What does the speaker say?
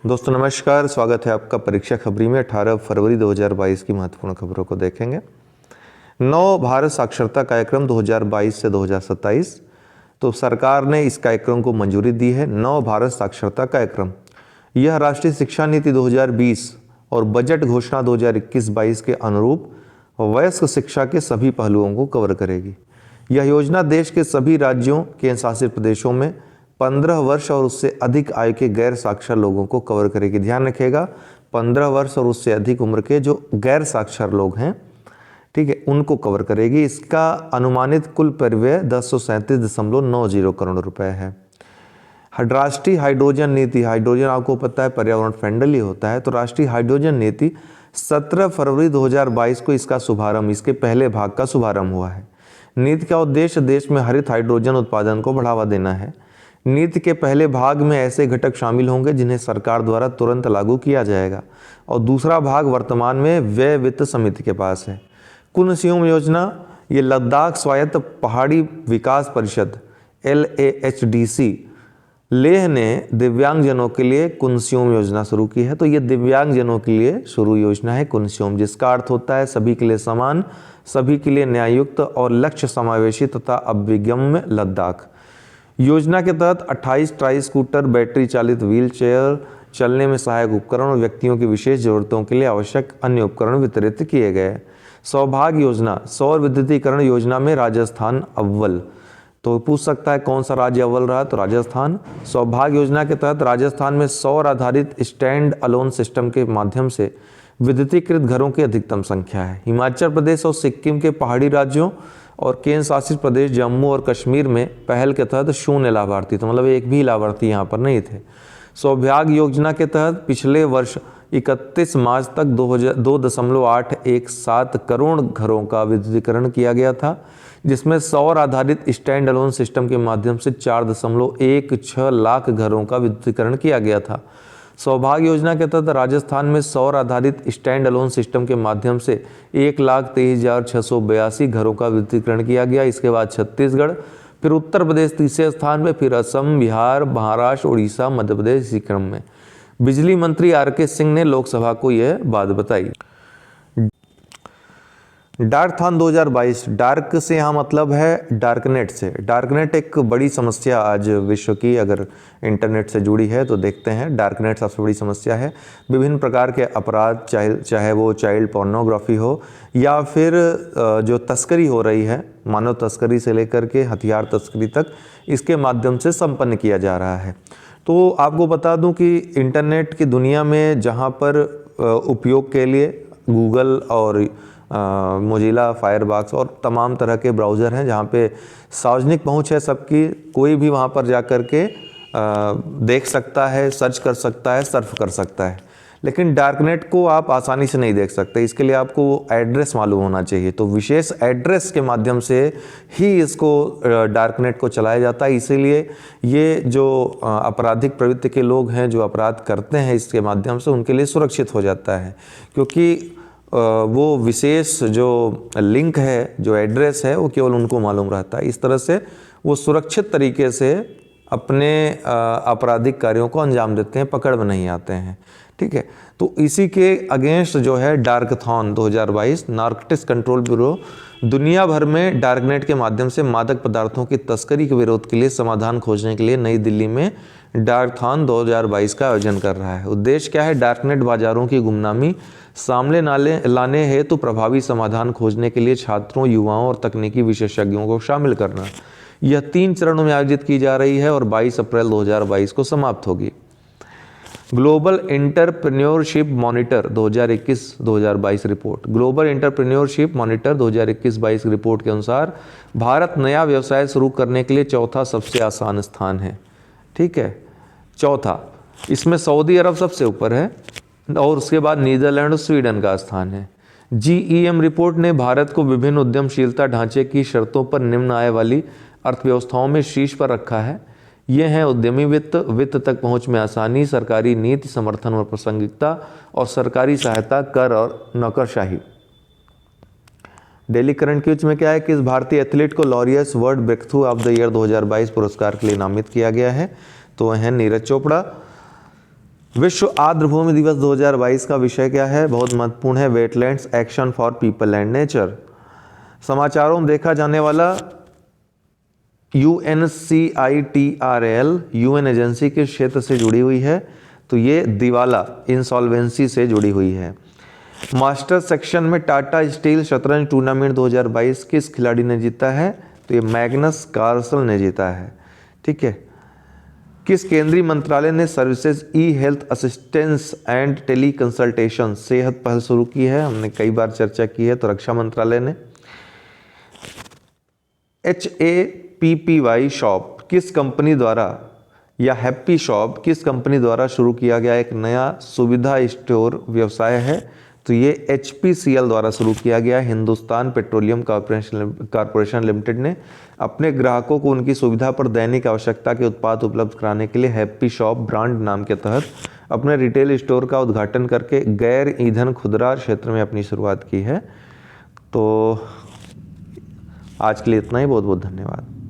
दोस्तों नमस्कार, स्वागत है आपका परीक्षा खबरी में। 18 फरवरी 2022 की महत्वपूर्ण खबरों को देखेंगे। नव भारत साक्षरता कार्यक्रम 2022 से 2027। तो सरकार ने इस कार्यक्रम को मंजूरी दी है। नव भारत साक्षरता कार्यक्रम यह राष्ट्रीय शिक्षा नीति 2020 और बजट घोषणा 2021-22 के अनुरूप वयस्क शिक्षा के सभी पहलुओं को कवर करेगी। यह योजना देश के सभी राज्यों, केंद्र शासित प्रदेशों में 15 वर्ष और उससे अधिक आयु के गैर साक्षर लोगों को कवर करेगी। ध्यान रखिएगा, 15 वर्ष और उससे अधिक उम्र के जो गैर साक्षर लोग हैं, ठीक है, उनको कवर करेगी। इसका अनुमानित कुल परिव्यय 1037.90 करोड़ रुपए है। राष्ट्रीय हाइड्रोजन नीति, हाइड्रोजन आपको पता है पर्यावरण फ्रेंडली होता है, तो राष्ट्रीय हाइड्रोजन नीति 17 फरवरी 2022 को इसका शुभारंभ, इसके पहले भाग का शुभारंभ हुआ है। नीति का उद्देश्य देश में हरित हाइड्रोजन उत्पादन को बढ़ावा देना है। नीति के पहले भाग में ऐसे घटक शामिल होंगे जिन्हें सरकार द्वारा तुरंत लागू किया जाएगा, और दूसरा भाग वर्तमान में व्यय वित्त समिति के पास है। कुनस्युम योजना, ये लद्दाख स्वायत्त पहाड़ी विकास परिषद LAHDC लेह ने दिव्यांगजनों के लिए कुनस्युम योजना शुरू की है। तो ये दिव्यांगजनों के लिए शुरू योजना है कुनस्युम, जिसका अर्थ होता है सभी के लिए समान, सभी के लिए न्याययुक्त और लक्ष्य समावेशी तथा अभिगम्य लद्दाख। योजना के तहत 28 ट्राई स्कूटर, बैटरी चालित व्हील चेयर, चलने में सहायक उपकरण और व्यक्तियों की विशेष जरूरतों के लिए आवश्यक अन्य उपकरण वितरित किए गए। सौभाग्य योजना, सौर विद्युतीकरण योजना में राजस्थान अव्वल। तो पूछ सकता है कौन सा राज्य अव्वल रहा, तो राजस्थान। सौभाग्य योजना के तहत राजस्थान में सौर आधारित स्टैंड अलोन सिस्टम के माध्यम से विद्युतीकृत घरों की अधिकतम संख्या है। हिमाचल प्रदेश और सिक्किम के पहाड़ी राज्यों और केंद्र शासित प्रदेश जम्मू और कश्मीर में पहल के तहत 0 लाभार्थी, तो मतलब एक भी लाभार्थी यहाँ पर नहीं थे। सौभाग्य योजना के तहत पिछले वर्ष 31 मार्च तक 2.817 करोड़ घरों का विद्युतीकरण किया गया था, जिसमें सौर आधारित स्टैंड अलोन सिस्टम के माध्यम से 4.16 लाख घरों का विद्युतीकरण किया गया था। सौभाग्य योजना के तहत राजस्थान में सौर आधारित स्टैंड अलोन सिस्टम के माध्यम से 1,23,682 घरों का विद्युतीकरण किया गया। इसके बाद छत्तीसगढ़, फिर उत्तर प्रदेश तीसरे स्थान पे, फिर असम, बिहार, महाराष्ट्र, उड़ीसा, मध्य प्रदेश इसी क्रम में। बिजली मंत्री RK सिंह ने लोकसभा को यह बात बताई। डार्कथॉन 2022, डार्क से यहाँ मतलब है डार्कनेट से। डार्कनेट एक बड़ी समस्या आज विश्व की अगर इंटरनेट से जुड़ी है तो देखते हैं, डार्कनेट सबसे बड़ी समस्या है। विभिन्न प्रकार के अपराध, चाहे वो चाइल्ड पोर्नोग्राफी हो या फिर जो तस्करी हो रही है, मानव तस्करी से लेकर के हथियार तस्करी तक, इसके माध्यम से संपन्न किया जा रहा है। तो आपको बता दूं कि इंटरनेट की दुनिया में जहाँ पर उपयोग के लिए गूगल और मोजिला, फायरबॉक्स और तमाम तरह के ब्राउज़र हैं जहाँ पे सार्वजनिक पहुँच है सबकी, कोई भी वहाँ पर जा कर के देख सकता है, सर्च कर सकता है, सर्फ कर सकता है। लेकिन डार्कनेट को आप आसानी से नहीं देख सकते, इसके लिए आपको एड्रेस मालूम होना चाहिए। तो विशेष एड्रेस के माध्यम से ही इसको डार्कनेट को चलाया जाता है। इसीलिए ये जो आपराधिक प्रवृत्ति के लोग हैं जो अपराध करते हैं इसके माध्यम से, उनके लिए सुरक्षित हो जाता है, क्योंकि वो विशेष जो लिंक है, जो एड्रेस है, वो केवल उनको मालूम रहता है। इस तरह से वो सुरक्षित तरीके से अपने आपराधिक कार्यों को अंजाम देते हैं, पकड़ में नहीं आते हैं। ठीक है, तो इसी के अगेंस्ट जो है डार्कथॉन 2022, नार्कोटिक्स कंट्रोल ब्यूरो दुनिया भर में डार्कनेट के माध्यम से मादक पदार्थों की तस्करी के विरोध के लिए समाधान खोजने के लिए नई दिल्ली में डार्कथॉन 2022 का आयोजन कर रहा है। उद्देश्य क्या है? डार्कनेट बाजारों की गुमनामी सामने लाने हेतु प्रभावी समाधान खोजने के लिए छात्रों, युवाओं और तकनीकी विशेषज्ञों को शामिल करना। यह 3 चरणों में आयोजित की जा रही है और 22 अप्रैल 2022 को समाप्त होगी। Global entrepreneurship monitor 2021-2022 report. Global entrepreneurship monitor 2021-22 report के अनुसार भारत नया व्यवसाय शुरू करने के लिए चौथा सबसे आसान स्थान है। ठीक है, चौथा। इसमें सऊदी अरब सबसे ऊपर है और उसके बाद नीदरलैंड और स्वीडन का स्थान है। GEM रिपोर्ट ने भारत को विभिन्न उद्यमशीलता ढांचे की शर्तों पर निम्न आय वाली अर्थव्यवस्थाओं में शीर्ष पर रखा है। ये हैं उद्यमी वित्त, वित्त तक पहुंच में आसानी, सरकारी नीति समर्थन और प्रासंगिकता, और सरकारी सहायता, कर और नौकरशाही। डेली करंट क्यूज में क्या है कि इस भारतीय एथलीट को Laureus world breakthrough of the year 2022 पुरस्कार के लिए नामित किया गया है। तो वह हैं नीरज चोपड़ा। विश्व आर्द्रभूमि दिवस 2022 का विषय क्या है? बहुत महत्वपूर्ण है, wetlands action for people and nature. समाचारों में देखा जाने वाला UNCITRAL यूएन एजेंसी के क्षेत्र से जुड़ी हुई है, तो ये दिवाला इंसॉल्वेंसी से जुड़ी हुई है। मास्टर सेक्शन में टाटा स्टील शतरंज टूर्नामेंट 2022 किस खिलाड़ी ने जीता है? तो ये मैग्नस कार्लसन ने जीता है। ठीक है। किस केंद्रीय मंत्रालय ने services e health assistance and teleconsultation सेहत पहल शुरू की है? हमने कई बार चर्चा की है, तो रक्षा मंत्रालय ने। HAPPY शॉप किस कंपनी द्वारा या हैप्पी शॉप किस कंपनी द्वारा शुरू किया गया एक नया सुविधा स्टोर व्यवसाय है? तो ये HPCL द्वारा शुरू किया गया हिंदुस्तान पेट्रोलियम कॉरपोरेशन लिमिटेड ने अपने ग्राहकों को उनकी सुविधा पर दैनिक आवश्यकता के उत्पाद उपलब्ध कराने के लिए हैप्पी शॉप ब्रांड नाम के तहत अपने रिटेल स्टोर का उद्घाटन करके गैर ईंधन खुदरा क्षेत्र में अपनी शुरुआत की है। तो आज के लिए इतना ही। बहुत बहुत धन्यवाद।